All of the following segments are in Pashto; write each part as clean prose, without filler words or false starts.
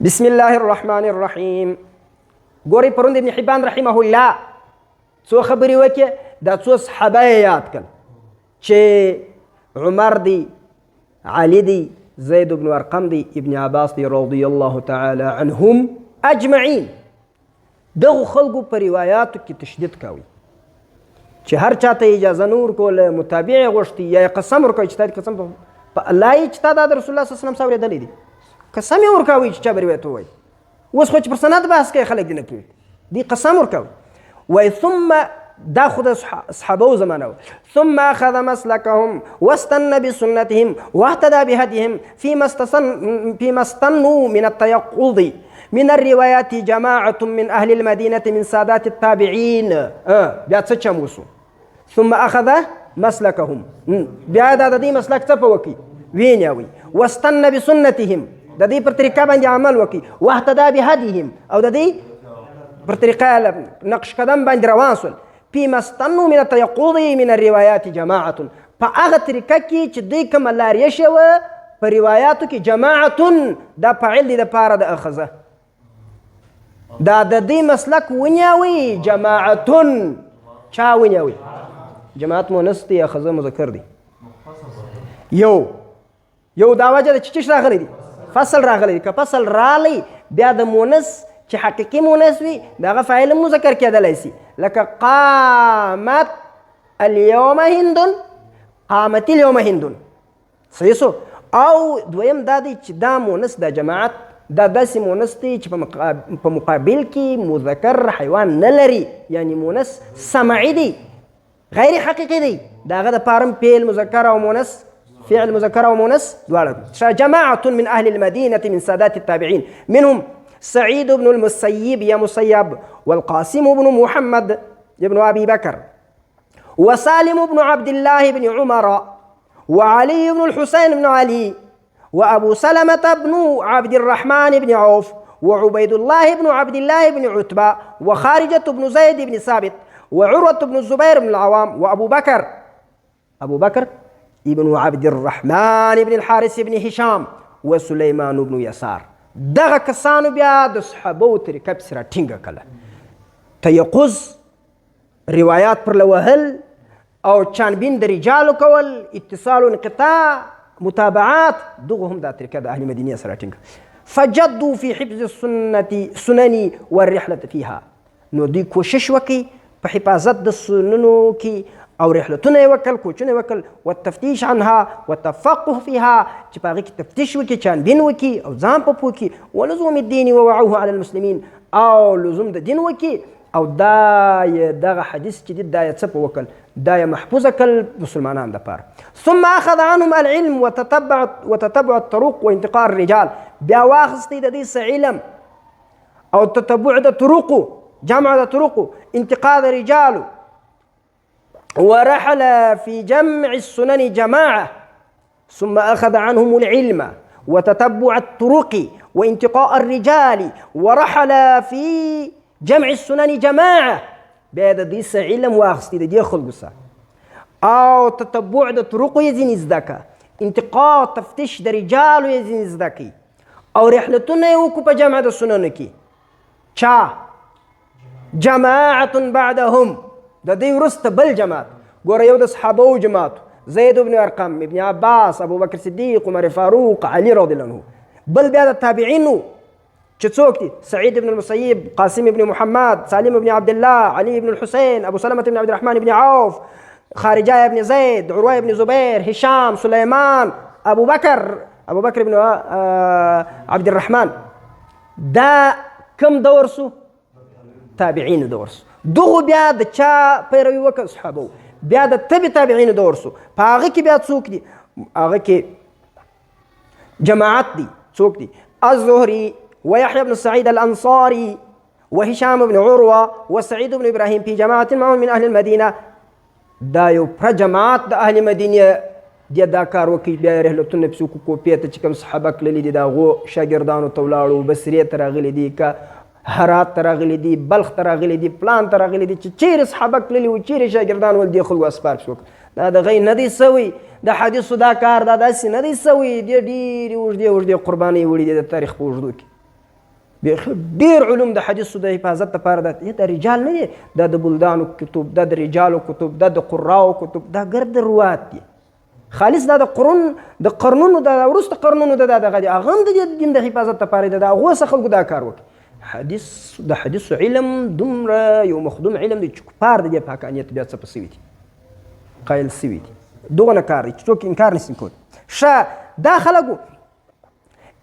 بسم الله الرحمن الرحیم. ګورئ پرون د ابن حبان رحمه الله څو خبرې وکړې، دا څو صحابه یې یاد کړل چې عمر دی، علي دی، زید بن ارقم دی، ابن عباس دی رضی الله تعالی عنهم اجمعین. دغو خلکو په روایاتو کې تشدید کوي چې هر چاته اجازه نه ورکوله، متابع یې غوښتي یا یې قسم ورکوي چې تا قسم په الله یې چې تا دا د رسول الله صلی الله علیه وسلم اورېدلی دی، قسم یې ورکوي چې چا به روایت ووایي. اوس خو چې پر سند بحث کوي خلک دې نه کوي، دی قسم ورکوي. وایي ثم دا خو د صحابو زمانه و، ثم اخذ مسلكهم واستنى بسنتهم واهتدى بهديهم فيما استنوا من التيقظ من الروايات جماعة من أهل المدينة من سادات التابعين. بیا څه چم وسو؟ ثم أخذ مسلكهم، بیا دا د دې مسلک څه په وکي وینیوي، واستنى بسنتهم، د دې پر طریقه باندې عمل وکي، واهتدى بهديهم، او د دې پر طریقه نقش قدم باندې روان سول. فيما استنوا من التيقظ من الروايات جماعة، په هغه طریقه کې چې دوی کومه لاریه شوه په روایاتو کې جماعتون دا فاعل دی د پاره د اخذه، دا د دې مسلک ونیوي جماعتون. چا ونیوي؟ جماعت مؤنث دی، اخذه مذکر دی. یو دا وجه ده چې چش راغلی دی، فصل راغلی دی. که فصل رالی بیا د مؤنث چې حقیقي مؤنث وي د هغه فاعل مذکر کېدلی سي، لکه قامت اليوم هند، قامت اليوم هند، صحیح سو. او دویم دا دی چې دا مؤنث د جماعت دا داسې مؤنث دی چې په مقابل کې مذکر حیوان نه لري، یعنی مؤنث سمعي دی، غیر حقیقي دی. د هغه دپاره فعل مذکر او مؤنث، فعل مذکر او مؤنث دواړه. جماعة من أهل المدينة من سادات التابعين منهم سعيد بن المسيب يا مسيب، والقاسم بن محمد بن أبي بكر، وسالم بن عبد الله بن عمر، وعلي بن الحسين بن علي، وأبو سلمة بن عبد الرحمن بن عوف، وعبيد الله بن عبد الله بن عتبة، وخارجة بن زيد بن ثابت، وعروة بن الزبير بن العوام، وأبو بكر ابن عبد الرحمن بن الحارث بن هشام، وسليمان بن يسار. دغه کسانو بیا د صحابو طریقه پسې راټینګه کړله، تیقظ، روایات پر لوهل او چانبین د رجالو کول، اتصال و انقطاع، متابعات، دغه هم دا طریقه د اهل مدینه سره راټینګه. فجدوا في حفظ السنن والرحلة فيها، نو دوی کوشش وکړي په حفاظت د سننو کې او رحلتونه یې وکړل، کوچونه یې وکړل، والتفتیش عنها والتفقه فيها، چې په هغې کې تفتیش وکړي، چانبین وکړي او ځان په پوه کړي، ولزوم الدین ووعوه على المسلمین، او لزوم د دین وکړي. او دا یې دغه حدیث چې دی دا یې څه په وکړل، دا یې محفوظه کړل مسلمانانو دپاره. ثم اخذ عنهم العلم وتتبع الطرق وانتقاء الرجال، بیا واخستی د دې څه علم او تتبع د طرقو، جمع د طرقو، انتقاء د رجالو، ورحل في جمع السنن جماعة. ثم أخذ عنهم العلم وتتبع الطرق وانتقاء الرجال، ورحل في جمع السنن جماعة. بهذا ديس علم واخستي دي خلقسا او تتبع د طرق يزين ازدكا، انتقاء تفتيش د رجال يزين ازدكي، او رحلتنا يوكو په جمع د سنن کی چا جماعة بعدهم، د دې وروسته بل جماعت. ګوره یو د صحابو جماعت، زید بن ارقم، ابن عباس، ابو بکر صدیق، عمر فاروق، علي رضی الله عنه. بل بیا د تابعینو چې څوک دي؟ سعید بن المسیب، قاسم بن محمد، سالم بن عبد الله، علي بن الحسين، ابو سلمة بن عبد الرحمن بن عوف، خارجة بن زيد، عروة بن زبير، هشام، سليمان، ابو بكر بن عبد الرحمن. دا کم دور سو؟ تابعین دور سو. دغه بیا د چا پیروي وکړه؟ صحابو. بیا د تبع تابعین دور سو، په هغه کې بیا څوک دي؟ هغه کې جماعت دي. څوک دي؟ الزهري، ويحيى بن سعيد الأنصاري، وهشام بن عروة، وسعيد بن إبراهيم في جماعة معهم من أهل المدينة. دا یو پر جماعت د اهل مدینه دی دا کار وکړي. بیا رحلتونه پسې وکړو، کوفې ته چې کوم صحابه تللي دي د هغو شاګردانو ته ولاړو، بصرې ته راغلي دي، که هرات ته راغلي دي، بلخ ته راغلي دي، پلان ته راغلي دي، چې چیرې صحابه تللي وو، چیرې شاګردان ول، دې خلکو اسپار پسې وکړه. دا د غي نه دی سوی، د حدیثو دا کار دا داسې نه دی سوی. دې ډېرې اوږدې قربانۍ وړي دي د تاریخ په اوږدو کې. بیخي ډېر علوم د حدیثو د حفاظت لپاره دا رجال نه دي، دا د بلدانو کتب، دا د رجالو کتب، دا د قراو کتب، دا ګرد روات دي. خالص دا د قرنونو د وروسته قرنونو د دغه دي، هغه هم د دین د حفاظت لپاره د هغو څخه خلکو دا کار وکړي. د حدیثو علم دومره یو مخدوم علم دی چې کفار د دې په حقانیت بیا څه په سوي دي، قایل سوي دي. دغه کار دی چې څوک انکار نشي کولی. ښه دا خلکو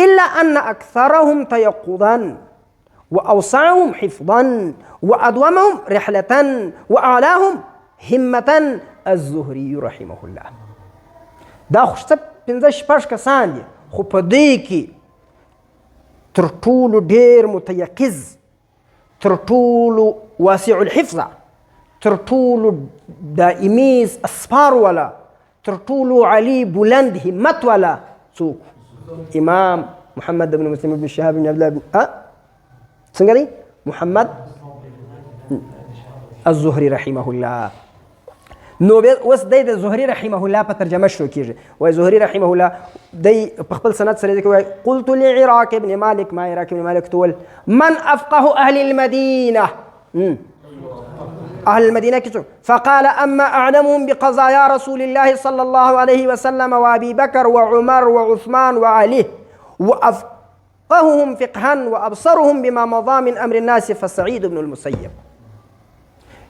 إلا أن أكثرهم تيقظا وأوسعهم حفظا وأدومهم رحلة وأعلاهم همة الزهري رحمه الله. دا خو پنځه شپږ کسان دي، خو په دې کې تر ټولو ډېر متيقظ، تر ټولو واسع الحفظ، تر ټولو دائمي اسفار والا، تر ټولو علي بلند همت والا څوک؟ امام محمد بن مسلم بن شهاب بن عبد الله بن څنګه دی؟ محمد الزهري رحمه الله. نو اوس دی د زهري رحمه الله په ترجمه شروع کېږي. وایي زهري رحمه الله دی په خپل سند سره دی کوي قلت لعراق بن مالك، ما عراق بن مالك تول من أفقه أهل المدينة، أهل المدينة كتب، فقال أما أعلمهم بقضايا رسول الله صلى الله عليه وسلم وأبي بكر وعمر وعثمان وعلي وأفقههم فقها وأبصرهم بما مضى من أمر الناس فسعيد بن المسيب.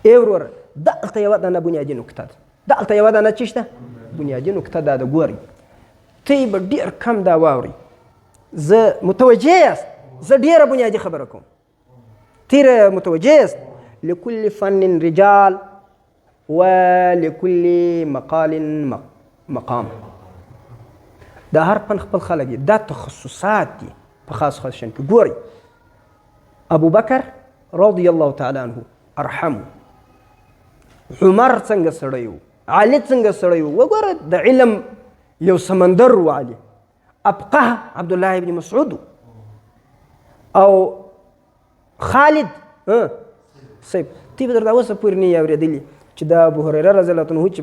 ورور دلته یوه دانه بنیادي نکته ده، دلته یوه دانه څه شته؟ بنیادي نکته دا ده. ګورئ ته به ډېر کم دا واورئ، زه متوجه یاست، زه ډېره بنیادي خبره کوم، ته متوجه یاست. لكل فن رجال ولكل مقال مقام. دا هر فن خپل خلک دي، دا تخصصات دي په خاص خاص شان کې. ګورئ ابو بکر رضی الله تعالی عنه ارحمه، عمر څنګه سړی و، علي څنګه سړی و، وګوره د علم یو سمندر و علي. افقه عبد الله بن مسعود او خالد صاحب تی به درته اوسه پورې نه یې اورېدلي چې د ابو هریره رضی الله عنه چې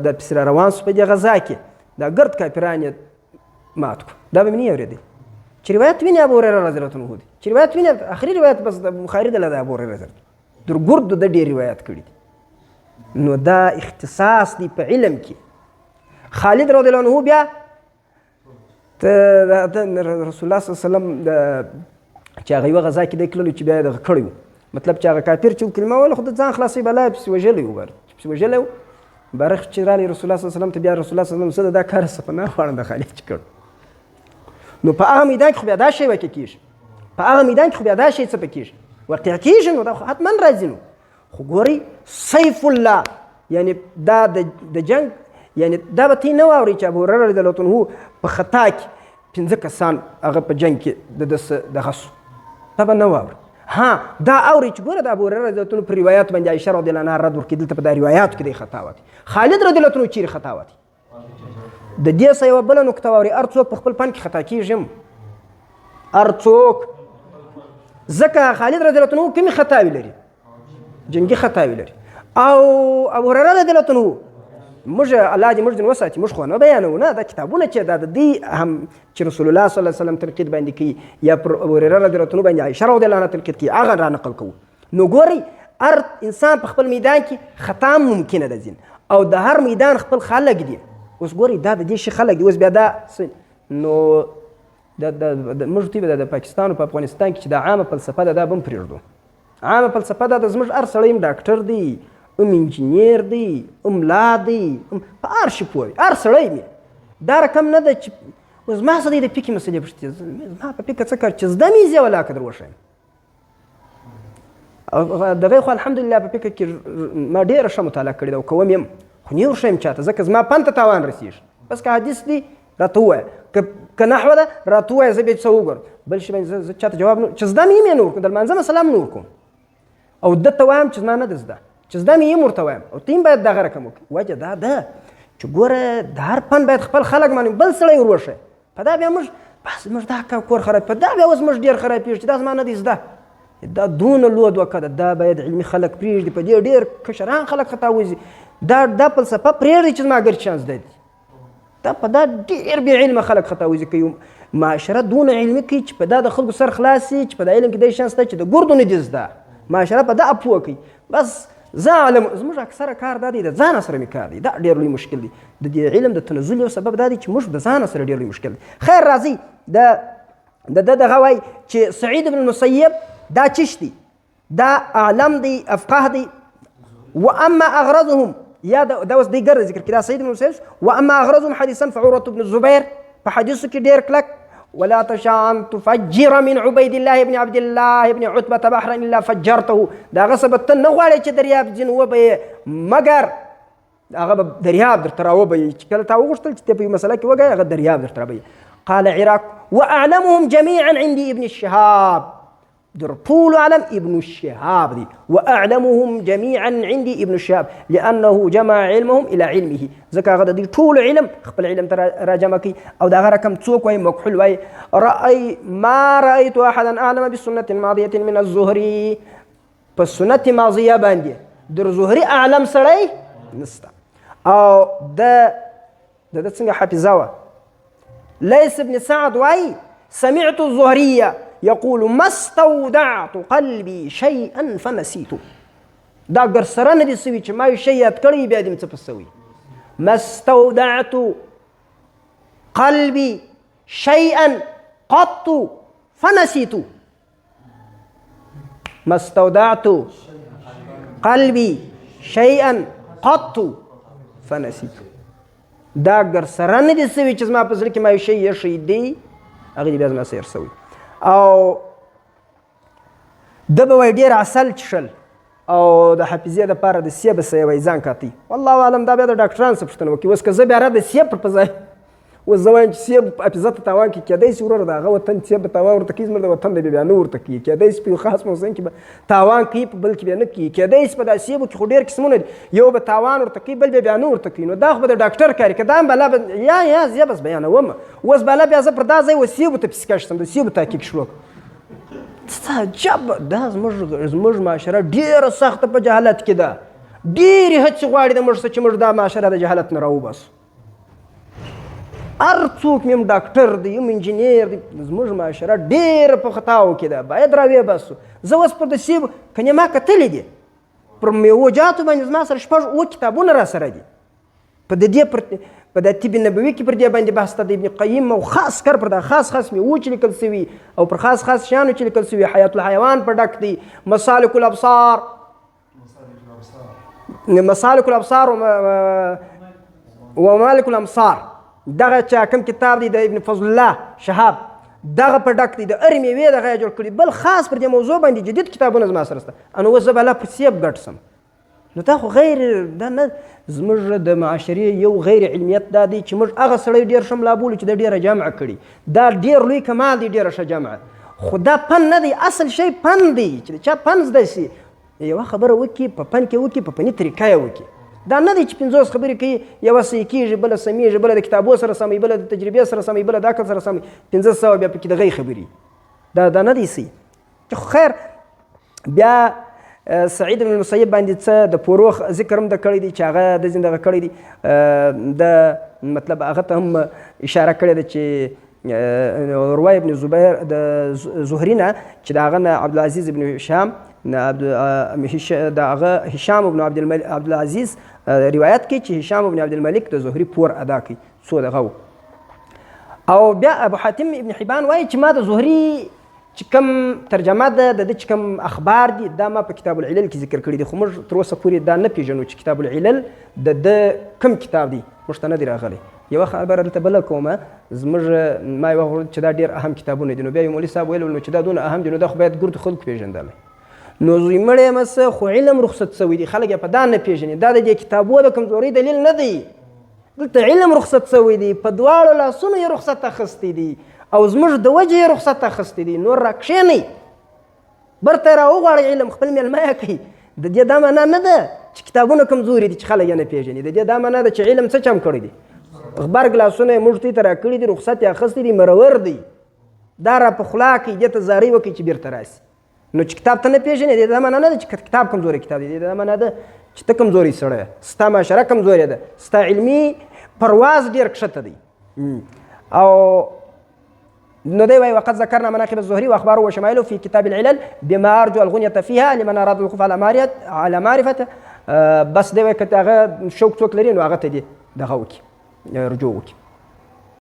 د پسې را روان سو په دې غزا کې دا ګرد کافران یې مات کړو، دا به مې نه اورېدل. چې روایت ویني ابو هریره رضی الله عنه دي، چې روایت ویني آخري روایت بس د بخاري د ابو هریره رضی الله در ګردو د ډېر روایت کړي دي. نو دا اختصاص دی په علم کې. خالد رضی الله عنه بیا رسول الله صلی الله علیه وسلم چې هغه یوه غزا کې دی تللو چې بیا یې دغه کړی و، مطلب چې هغه کافر چې کلمه ویله خو د ځان خلاصوي بلا یې پسې وژلی و، پسې وژلی و. برخ چې راغلی رسول الله صلی الله علیه وسلم ته، بیا رسول الله صلی الله علیه وسلم دا کار څه په نه غواړم د خالد چې کړ. نو په هغه میدان کې خو بیا دا شی واقع کېږي، په هغه میدان کې خو بیا دا شی څه په کېږي واقع کېږي. نو دا خو حتما راځي. نو خو ګورئ سیف الله، یعنی دا د جنګ، یعنی دا به تی نه واورئ چې ابو هریره رضی الله عنه په خطا کې 5 کسان هغه په جنګ کې دغه سو، دا به نه واورئ. ها دا اوري چې ګوره د ابو هریره رضی الله عنه په روایات باندې عایشه رضی الله عنها رد ورکړي، دلته په دا روایاتو کې دی خطا واتی. خالد رضی الله عنه چیرې خطا واتی؟ د دې څه یوه بله نکته واورئ، هر څوک په خپل فن کې خطا کېږي، هر څوک. ځکه خالد رضی الله عنه کومې خطاوې لري؟ جنګي خطاوې لري. او ابو هریره رضی الله عنه موږ الله دې موږ دې وساتي، موږ خو نه بیانوو نه، دا کتابونه چې دا د دې هم چې رسول الله صلی الله علیه وسلم تنقید باندې کوي یا پر ابو هریره رضی الله عنه باندې عایشه رضی الله عنها تنقید کوي، هغه را نقل کوو. نو ګورئ هر انسان په خپل میدان کې خطا ممکنه ده ځین، او د هر میدان خپل خلک دي. اوس ګورئ دا د دې شي خلک دي. اوس بیا دا نو موږ ته به د پاکستان او په افغانستان کې چې د عامه فلسفه ده دا به هم پرېږدو. عامه فلسفه دا د زموږ هر سړی هم ډاکټر دی، انجینیر دی، ملا دی، په هر شي پوه وي، هر سړی مې دا رقم نه ده چې اوس ما څه دی د فکر مسلې پوښتې، زما په فکر څه کار چې زده مې زه ولاکه در وښیم. دغه خو الحمدلله په فکر کې ما ډېره ښه مطالعه کړې ده او کوم یم، خو نه ورښیم چاته، ځکه زما فن ته تاوان رسېږي. بس که حدیث دی راته ووایه، که نحوه ده راته ووایه، زه بیا څه وګورم، بل شي باندې زه چاته جواب نه، چې زده مې یم یې نه ورکوم، د لمانځه مسله هم نه ورکوم، او ده ته وایم چې زما نه ده زده، چې زده مې یم ورته وایم، او ته هم باید دغه رقم وکړي. وجه دا ده چې ګوره د هر فن باید خپل خلک باندې بل سړی ور وښیي. په دا بیا موږ بس موږ دا کور خراب، په دا بیا اوس موږ ډېر خرابېږي چې دا زما نه دی زده، دا دونه لوی دوکه ده. دا باید علمي خلک پرېږدي، په دې ډېر کشران خلک خطا وځي. دا فلسفه پرېږدي چې زما ګر شان زده دي، دا په دا ډېر بې علمه خلک خطا وځي کوي. معاشره دونه علمي کوي چې په دا د خلکو سر خلاص شي چې په دا علم کې داسې شان شته چې د ګردو نه دي زده معاشره په دا پوه کوي بس زه علم زموږ اکثره کار دا دی د ځان سره مې کار دی دا ډېر لوی مشکل دی د دې علم د تنزل یو سبب دا دی چې موږ د ځان سره ډېر لوی مشکل دی خیر راځي د دغه وایي چې سعید بن المسیب دا چش دی دا اعلم دی افقه دی واما اغرضهم یا دا اوس دی ګرځي ذکر کړي دا سعید بن المسیب واما اغرضهم حدیثا فعروة بن الزبیر په حدیثو کې ډېر کلک ولا تشاء ان تفجر من عبيد الله بن عبد الله بن عتبة بحرا الا فجرته دا غصبت نه غواړي چې دریاب ځین وبه مگر هغه دریاب درته راوبه چې کله تا وغوښتل چې په مسله کې وګورې هغه دریاب درته راوبه قال عراق واعلمهم جميعا عندي ابن الشهاب در طول علم ابن الشهاب دي واعلمهم جميعا عندي ابن الشهاب لانه جمع علمهم الى علمه ځکه هغه د دې ټول علم خپل علم ته راجمع کوي او دا هغه رقم څوک وایي مکحول وایي ما رايت احدا اعلم بسنه ماضيه من الزهري په سنت ماضيه باندې در زهري اعلم سړی نسته او د څنګه حافظه ليس ابن سعد وایي سمعت الزهريه يقول ما استودعت قلبي شيئا فنسيته دا ګر سره نه دي سوي چې ما یو شی یاد کړی بیا دې څه په سوي ما استودعت قلبي شيئا قط فنسيته ما استودعت قلبي شيئا قط فنسيته دا ګر سره نه دي سوي چې زما په زړه کې ما یو شی ایښی دی هغه دې بیا زما سره سوي او ده به وایي ډېر عسل څښل او د حافظې دپاره د سیب څه یې وایي ځان کاتی والله اعلم دا بیا د ډاکټرانو څه پوښتنه وکړي اوس که زه بیا را د سیب پر په ځای اوس زه وایم چې سیب حافظه ته تاوان کړي کېدای شي وروره د هغه وطن سیب به تاوان ورته کوي زموږ د وطن د بیا نه ورته کوي کېدای شي په یو خاص موسم کې به تاوان کوي په بل کې بیا نه کوي کېدای شي په دا سیبو کې خو ډېر قسمونه دي یو به تاوان ورته کوي بل بیا نه ورته کوي نو دا خو به د ډاکټر کار که دا هم بلا به یا زه بس بیانوم اوس بلا بیا زه پر دا ځای و سیبو ته پسې کښتم د سیبو تحقیق شروع عجب دا زموږ معاشره ډېره سخته په جهالت کې ده ډېرې هڅې غواړي د موږ څه چې موږ دا معاشره د جهالت نه راوباسو هر څوک یم ډاکټر دی یم انجینیر دی زموږ معاشره ډېره په خطاو کې ده باید راویباسو زه اوس پر د سیب کنې ما کتلی دي پر میوجاتو باندې زما سره شپږ اووه کتابونه را سره دي په د دې په د طب نبوي کې پر دې باندې بحث ته د ابن قیم او خاص کر پر دا خاص میوو چې لیکل سوي او پر خاص شیانو چې لیکل سوي حیات الحیوان په ډک دی مسالک الابصار وممالک الامصار دغه چې کوم کتاب دی د ابن فضل الله شهاب دغه په ډک دی د هرې میوې دغه یې جوړ کړي بل خاص پر دې موضوع باندې جدید کتابونه زما سره شته نو اوس زه به لا پر سیب ګډ سم نو دا خو غیر دا نه زموږ د معاشرې یو غیر علمیت دا دی چې موږ هغه سړی ډېر ښه ملا بولو چې د ډېره جمع کړي دا ډېر لوی کمال دی ډېره ښه جمع خو دا پن نه دی اصل شی پن دی چې چا پن زده شي یوه خبره وکړي په پن کې وکړي په فني طریقه یې وکړي دا نه دی چې 50 خبرې کوي یوه صحیح کېږي بله سمیږي بله د کتابو سره سموي بله د تجربې سره سموي بله د عقل سره سموي 500 بیا پکې د غي خبرې دا نه دی صحیح خیر بیا سعید بن المسیب باندې څه د فروغ ذکر هم د کړی دی چې هغه د ځین دغه کړی دی د مطلب هغه ته هم اشاره کړې ده چې روای ابن زبیر د زهري نه چې د هغه نه عبدالعزیز ابن هشام د هغه هشام ابن عبدالعزیز روایت کوي چې هشام ابن عبدالملک د زهري پور ادا کوي څو دغه او بیا ابو حاتم ابن حبان وایي چې ما د زهري چې کوم ترجمه ده د دې چې کوم اخبار دي دا ما په کتاب العلل کې ذکر کړي دي خو موږ تر اوسه پورې دا نه پېژنو چې کتاب العلل د کوم کتاب دی موږ ته نه دی راغلی یوه خبره دلته بله کومه زموږ ما یوه چې دا ډېر اهم کتابونه دي نو بیا یو مولي صاحب ویل نو چې دا دونه اهم دي نو دا خو باید ګردو خلکو پېژندلی نو زوی مړی یم څه خو علم رخصت شوی دی خلک یې په دا نه پېژني دا د دې کتابو د کمزورۍ دلیل نه دی دلته علم رخصت شوی دی په دواړو لاسونو یې رخصت اخیستی دی او زموږ د وجې یې رخصت اخیستی دی نور را کښېنئ برته یې راوغواړئ علم خپل میلمه یې کوي د دې دا معنا نه ده چې کتابونه کمزوري دي چې خلک یې نه پېژني د دې دا معنا ده چې علم څه چم کړی دی غبرګ لاسونه یې موږ ته راکړي دي رخصت یې اخیستی دی مرور دی دا را په خوله کوي دې ته زارۍ وکړي چې بیرته راسي نو چې کتاب ته نه پېژنې د دې دا معنا نه ده چې کتاب کمزوری کتاب دی دا معنا ده چې ته کمزوری سړی یې ستا معاشره کمزورې ده ستا علمي پرواز ډېر کښته دی او نو دی وایي وقد ذكرنا مناقب الزهري واخباره وشمائله في كتاب العلل بما ارجو الغنية فيها لمن اراد الوقوف على معرفته. بس دی وایي که هغه شوق څوک لري نو هغه ته دې دغه وکړي، رجوع وکړي.